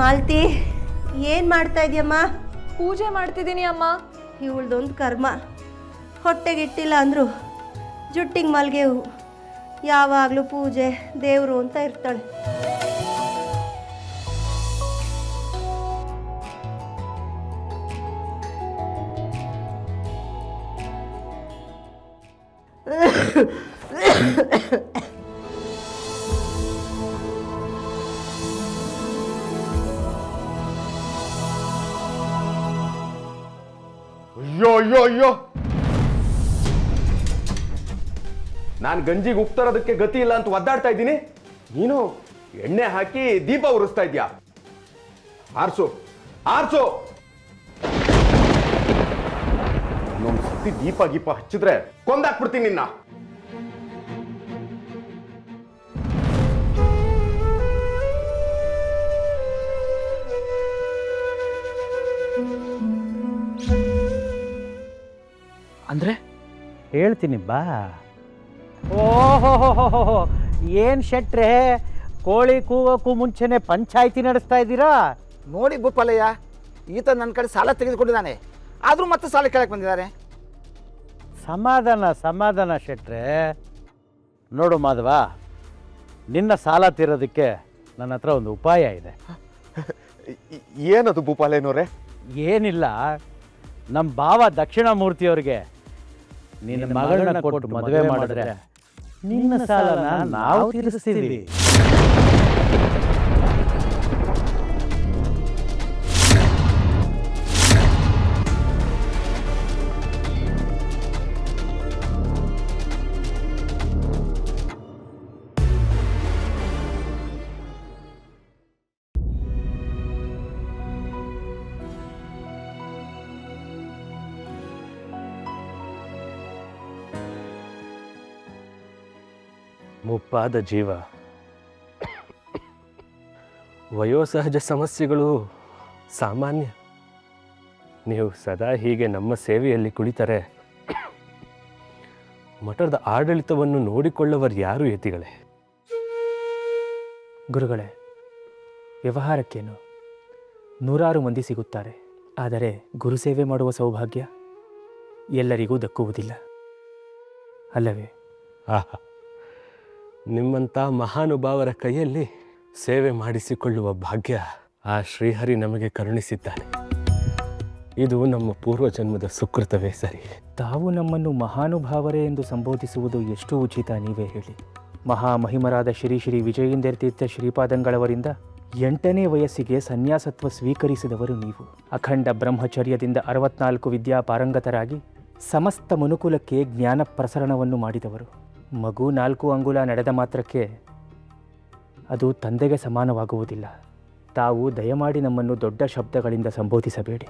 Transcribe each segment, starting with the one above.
ಮಾಲ್ತಿ, ಏನು ಮಾಡ್ತಾ ಇದೆಯಮ್ಮ? ಪೂಜೆ ಮಾಡ್ತಿದ್ದೀನಿ ಅಮ್ಮ. ಇವಳ್ದೊಂದು ಕರ್ಮ. ಹೊಟ್ಟೆಗಿಟ್ಟಿಲ್ಲ ಅಂದರು ಜುಟ್ಟಿಗೆ ಮಲ್ಗೆ ಹೂ, ಯಾವಾಗಲೂ ಪೂಜೆ ದೇವರು ಅಂತ ಇರ್ತಾಳೆ. ಅಯ್ಯೋ ಅಯ್ಯೋ ಅಯ್ಯೋ, ನಾನು ಗಂಜಿಗೆ ಉಪ್ತರೋದಕ್ಕೆ ಗತಿ ಇಲ್ಲ ಅಂತ ಒದ್ದಾಡ್ತಾ ಇದ್ದೀನಿ. ನೀನು ಎಣ್ಣೆ ಹಾಕಿ ದೀಪ ಉರಿಸ್ತಾ ಇದ್ಯಾ? ಆರ್ಸು ಆರ್ಸು. ಇನ್ನೊಂದು ಸತಿ ದೀಪ ಗೀಪ ಹಚ್ಚಿದ್ರೆ ಕೊಂದಾಕ್ಬಿಡ್ತೀನಿ ನಿನ್ನ. ಅಂದರೆ ಹೇಳ್ತೀನಿ ಬಾ. ಓಹೋ, ಏನು ಶೆಟ್ರೆ, ಕೋಳಿ ಕೂಗೋಕ್ಕೂ ಮುಂಚೆನೆ ಪಂಚಾಯಿತಿ ನಡೆಸ್ತಾ ಇದ್ದೀರಾ? ನೋಡಿ ಗೋಪಾಲಯ್ಯ, ಈತ ನನ್ನ ಕಡೆ ಸಾಲ ತೆಗೆದುಕೊಂಡಿದ್ದಾನೆ, ಆದರೂ ಮತ್ತೆ ಸಾಲ ಕೇಳಕ್ಕೆ ಬಂದಿದ್ದಾನೆ. ಸಮಾಧಾನ ಶೆಟ್ರೆ. ನೋಡು ಮಾಧವ, ನಿನ್ನ ಸಾಲ ತೀರೋದಕ್ಕೆ ನನ್ನ ಹತ್ರ ಒಂದು ಉಪಾಯ ಇದೆ. ಏನದು ಭೂಪಾಲೇನವ್ರೆ? ಏನಿಲ್ಲ, ನಮ್ಮ ಭಾವ ದಕ್ಷಿಣಾಮೂರ್ತಿಯವ್ರಿಗೆ ನಿನ್ನ ಮಗಳನ್ನ ಕೊಟ್ಟು ಮದುವೆ ಮಾಡಿದ್ರೆ ನಿನ್ನ ಸಾಲನ ನಾವು ತೀರಿಸ್ತೀವಿ. ಮುಪ್ಪಾದ ಜೀವ, ವಯೋಸಹಜ ಸಮಸ್ಯೆಗಳು ಸಾಮಾನ್ಯ. ನೀವು ಸದಾ ಹೀಗೆ ನಮ್ಮ ಸೇವೆಯಲ್ಲಿ ಕುಳಿತರೆ ಮಠದ ಆಡಳಿತವನ್ನು ನೋಡಿಕೊಳ್ಳುವರು ಯಾರು ಯತಿಗಳೇ? ಗುರುಗಳೇ, ವ್ಯವಹಾರಕ್ಕೇನು ನೂರಾರು ಮಂದಿ ಸಿಗುತ್ತಾರೆ, ಆದರೆ ಗುರುಸೇವೆ ಮಾಡುವ ಸೌಭಾಗ್ಯ ಎಲ್ಲರಿಗೂ ದಕ್ಕುವುದಿಲ್ಲ ಅಲ್ಲವೇ? ಆಹಾ, ನಿಮ್ಮಂಥ ಮಹಾನುಭಾವರ ಕೈಯಲ್ಲಿ ಸೇವೆ ಮಾಡಿಸಿಕೊಳ್ಳುವ ಭಾಗ್ಯ ಆ ಶ್ರೀಹರಿ ನಮಗೆ ಕರುಣಿಸಿದ್ದಾನೆ. ಇದು ನಮ್ಮ ಪೂರ್ವಜನ್ಮದ ಸುಕೃತವೇ ಸರಿ. ತಾವು ನಮ್ಮನ್ನು ಮಹಾನುಭಾವರೇ ಎಂದು ಸಂಬೋಧಿಸುವುದು ಎಷ್ಟು ಉಚಿತ, ನೀವೇ ಹೇಳಿ. ಮಹಾಮಹಿಮರಾದ ಶ್ರೀ ಶ್ರೀ ವಿಜಯೇಂದ್ರ ತೀರ್ಥ ಶ್ರೀಪಾದಂಗಳವರಿಂದ 8ನೇ ವಯಸ್ಸಿಗೆ ಸನ್ಯಾಸತ್ವ ಸ್ವೀಕರಿಸಿದವರು ನೀವು. ಅಖಂಡ ಬ್ರಹ್ಮಚರ್ಯದಿಂದ 64 ವಿದ್ಯಾ ಪಾರಂಗತರಾಗಿ ಸಮಸ್ತ ಮನುಕುಲಕ್ಕೆ ಜ್ಞಾನ ಪ್ರಸರಣವನ್ನು ಮಾಡಿದವರು. ಮಗು 4 ಅಂಗುಲ ನಡೆದ ಮಾತ್ರಕ್ಕೆ ಅದು ತಂದೆಗೆ ಸಮಾನವಾಗುವುದಿಲ್ಲ. ತಾವು ದಯಮಾಡಿ ನಮ್ಮನ್ನು ದೊಡ್ಡ ಶಬ್ದಗಳಿಂದ ಸಂಬೋಧಿಸಬೇಡಿ,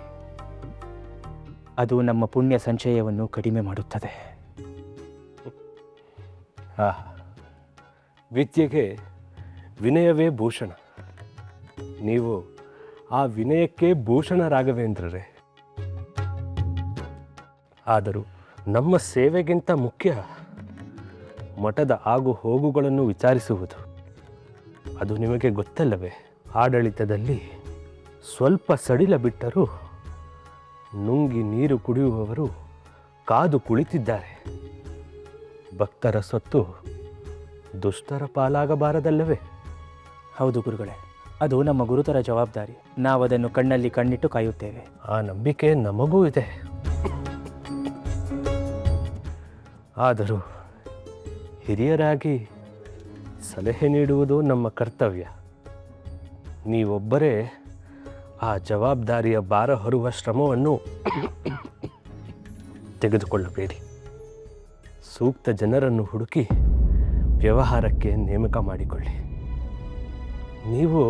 ಅದು ನಮ್ಮ ಪುಣ್ಯ ಸಂಚಯವನ್ನು ಕಡಿಮೆ ಮಾಡುತ್ತದೆ. ವಿದ್ಯೆಗೆ ವಿನಯವೇ ಭೂಷಣ. ನೀವು ಆ ವಿನಯಕ್ಕೆ ಭೂಷಣ ರಾಘವೇಂದ್ರರೇ. ಆದರೂ ನಮ್ಮ ಸೇವೆಗಿಂತ ಮುಖ್ಯ ಮಠದ ಆಗು ಹೋಗುಗಳನ್ನು ವಿಚಾರಿಸುವುದು. ಅದು ನಿಮಗೆ ಗೊತ್ತಲ್ಲವೇ? ಆಡಳಿತದಲ್ಲಿ ಸ್ವಲ್ಪ ಸಡಿಲ ಬಿಟ್ಟರೂ ನುಂಗಿ ನೀರು ಕುಡಿಯುವವರು ಕಾದು ಕುಳಿತಿದ್ದಾರೆ. ಭಕ್ತರ ಸೊತ್ತು ದುಷ್ಟರ ಪಾಲಾಗಬಾರದಲ್ಲವೇ? ಹೌದು ಗುರುಗಳೇ, ಅದು ನಮ್ಮ ಗುರುತರ ಜವಾಬ್ದಾರಿ. ನಾವದನ್ನು ಕಣ್ಣಲ್ಲಿ ಕಣ್ಣಿಟ್ಟು ಕಾಯುತ್ತೇವೆ. ಆ ನಂಬಿಕೆ ನಮಗೂ ಇದೆ. ಆದರೂ ಹಿರಿಯರಾಗಿ ಸಲಹೆ ನೀಡುವುದು ನಮ್ಮ ಕರ್ತವ್ಯ. ನೀವೊಬ್ಬರೇ ಆ ಜವಾಬ್ದಾರಿಯ ಭಾರ ಹೊರುವ ಶ್ರಮವನ್ನು ತೆಗೆದುಕೊಳ್ಳಬೇಡಿ. ಸೂಕ್ತ ಜನರನ್ನು ಹುಡುಕಿ ವ್ಯವಹಾರಕ್ಕೆ ನೇಮಕ ಮಾಡಿಕೊಳ್ಳಿ. ನೀವು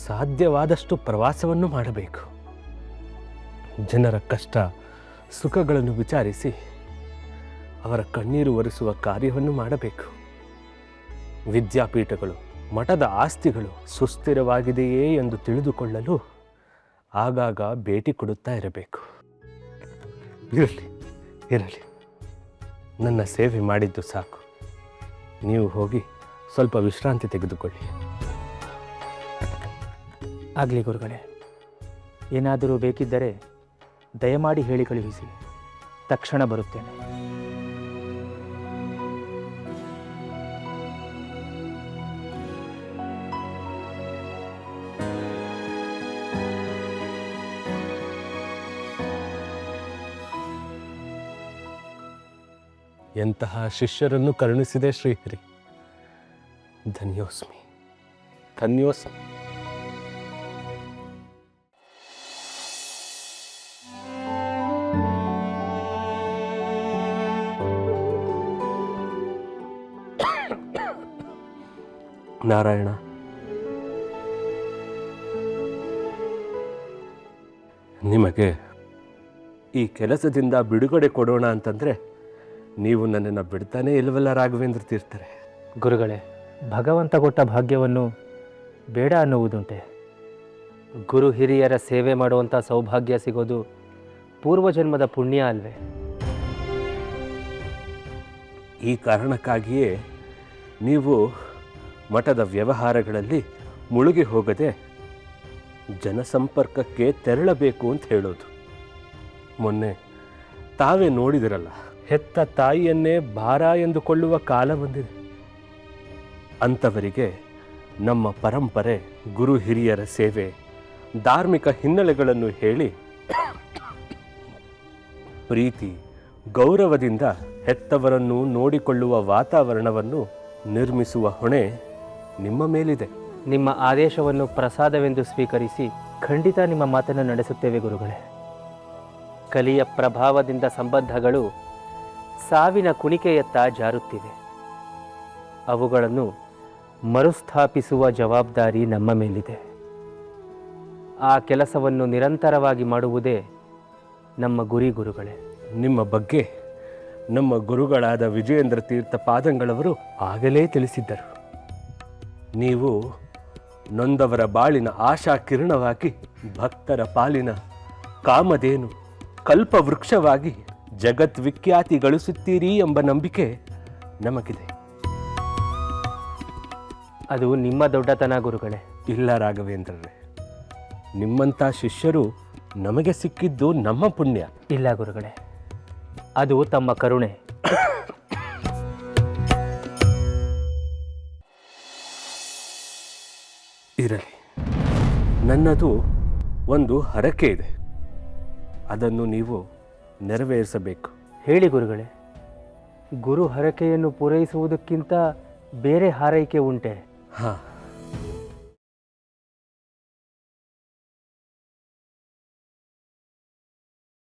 ಸಾಧ್ಯವಾದಷ್ಟು ಪ್ರವಾಸವನ್ನು ಮಾಡಬೇಕು. ಜನರ ಕಷ್ಟ ಸುಖಗಳನ್ನು ವಿಚಾರಿಸಿ ಅವರ ಕಣ್ಣೀರು ಒರೆಸುವ ಕಾರ್ಯವನ್ನು ಮಾಡಬೇಕು. ವಿದ್ಯಾಪೀಠಗಳು, ಮಠದ ಆಸ್ತಿಗಳು ಸುಸ್ಥಿರವಾಗಿದೆಯೇ ಎಂದು ತಿಳಿದುಕೊಳ್ಳಲು ಆಗಾಗ ಭೇಟಿ ಕೊಡುತ್ತಾ ಇರಬೇಕು. ಇರಲಿ, ನನ್ನ ಸೇವೆ ಮಾಡಿದ್ದು ಸಾಕು. ನೀವು ಹೋಗಿ ಸ್ವಲ್ಪ ವಿಶ್ರಾಂತಿ ತೆಗೆದುಕೊಳ್ಳಿ. ಆಗಲಿ ಗುರುಗಳೇ. ಏನಾದರೂ ಬೇಕಿದ್ದರೆ ದಯಮಾಡಿ ಹೇಳಿ ಕಳುಹಿಸಿ, ತಕ್ಷಣ ಬರುತ್ತೇನೆ. ಎಂತಹ ಶಿಷ್ಯರನ್ನು ಕರುಣಿಸಿದೆ ಶ್ರೀಹರಿ. ಧನ್ಯೋಸ್ಮಿ, ಧನ್ಯೋಸ್ಮಿ. ನಾರಾಯಣ, ನಿಮಗೆ ಈ ಕೆಲಸದಿಂದ ಬಿಡುಗಡೆ ಕೊಡೋಣ ಅಂತಂದರೆ ನೀವು ನನ್ನನ್ನು ಬಿಡ್ತಾನೇ ಇಲ್ವಲ್ಲ ರಾಘವೇಂದ್ರ ತೀರ್ಥರೇ. ಗುರುಗಳೇ, ಭಗವಂತ ಕೊಟ್ಟ ಭಾಗ್ಯವನ್ನು ಬೇಡ ಅನ್ನುವುದುಂಟೆ. ಗುರು ಹಿರಿಯರ ಸೇವೆ ಮಾಡುವಂಥ ಸೌಭಾಗ್ಯ ಸಿಗೋದು ಪೂರ್ವಜನ್ಮದ ಪುಣ್ಯ ಅಲ್ವೇ? ಈ ಕಾರಣಕ್ಕಾಗಿಯೇ ನೀವು ಮಠದ ವ್ಯವಹಾರಗಳಲ್ಲಿ ಮುಳುಗಿ ಹೋಗದೆ ಜನಸಂಪರ್ಕಕ್ಕೆ ತೆರಳಬೇಕು ಅಂತ ಹೇಳೋದು. ಮೊನ್ನೆ ತಾವೇ ನೋಡಿದಿರಲ್ಲ, ಹೆತ್ತ ತಾಯಿಯನ್ನೇ ಭಾರ ಎಂದುಕೊಳ್ಳುವ ಕಾಲ ಬಂದಿದೆ. ಅಂಥವರಿಗೆ ನಮ್ಮ ಪರಂಪರೆ, ಗುರು ಹಿರಿಯರ ಸೇವೆ, ಧಾರ್ಮಿಕ ಹಿನ್ನೆಲೆಗಳನ್ನು ಹೇಳಿ ಪ್ರೀತಿ ಗೌರವದಿಂದ ಹೆತ್ತವರನ್ನು ನೋಡಿಕೊಳ್ಳುವ ವಾತಾವರಣವನ್ನು ನಿರ್ಮಿಸುವ ಹೊಣೆ ನಿಮ್ಮ ಮೇಲಿದೆ. ನಿಮ್ಮ ಆದೇಶವನ್ನು ಪ್ರಸಾದವೆಂದು ಸ್ವೀಕರಿಸಿ ಖಂಡಿತ ನಿಮ್ಮ ಮಾತನ್ನು ನಡೆಸುತ್ತೇವೆ ಗುರುಗಳೇ. ಕಲಿಯ ಪ್ರಭಾವದಿಂದ ಸಂಬಂಧಗಳು ಸಾವಿನ ಕುಣಿಕೆಯತ್ತ ಜಾರುತ್ತಿವೆ. ಅವುಗಳನ್ನು ಮರುಸ್ಥಾಪಿಸುವ ಜವಾಬ್ದಾರಿ ನಮ್ಮ ಮೇಲಿದೆ. ಆ ಕೆಲಸವನ್ನು ನಿರಂತರವಾಗಿ ಮಾಡುವುದೇ ನಮ್ಮ ಗುರಿ ಗುರುಗಳೇ. ನಿಮ್ಮ ಬಗ್ಗೆ ನಮ್ಮ ಗುರುಗಳಾದ ವಿಜಯೇಂದ್ರ ತೀರ್ಥ ಪಾದಂಗಳವರು ಆಗಲೇ ತಿಳಿಸಿದ್ದರು. ನೀವು ನೊಂದವರ ಬಾಳಿನ ಆಶಾ ಕಿರಣವಾಗಿ, ಭಕ್ತರ ಪಾಲಿನ ಕಾಮಧೇನು ಕಲ್ಪವೃಕ್ಷವಾಗಿ ಜಗದ್ವಿಖ್ಯಾತಿ ಗಳಿಸುತ್ತೀರಿ ಎಂಬ ನಂಬಿಕೆ ನಮಗಿದೆ. ಅದು ನಿಮ್ಮ ದೊಡ್ಡತನ ಗುರುಗಳೇ. ಇಲ್ಲ ರಾಘವೇಂದ್ರರೇ, ನಿಮ್ಮಂಥ ಶಿಷ್ಯರು ನಮಗೆ ಸಿಕ್ಕಿದ್ದು ನಮ್ಮ ಪುಣ್ಯ. ಇಲ್ಲ ಗುರುಗಳೇ, ಅದು ತಮ್ಮ ಕರುಣೆ. ಇರಲಿ, ನನ್ನದು ಒಂದು ಹರಕೆ ಇದೆ. ಅದನ್ನು ನೀವು ನೆರವೇರಿಸಬೇಕು. ಹೇಳಿ ಗುರುಗಳೇ. ಗುರು ಹರಕೆಯನ್ನು ಪೂರೈಸುವುದಕ್ಕಿಂತ ಬೇರೆ ಹಾರೈಕೆ ಉಂಟೆ? ಹಾಂ,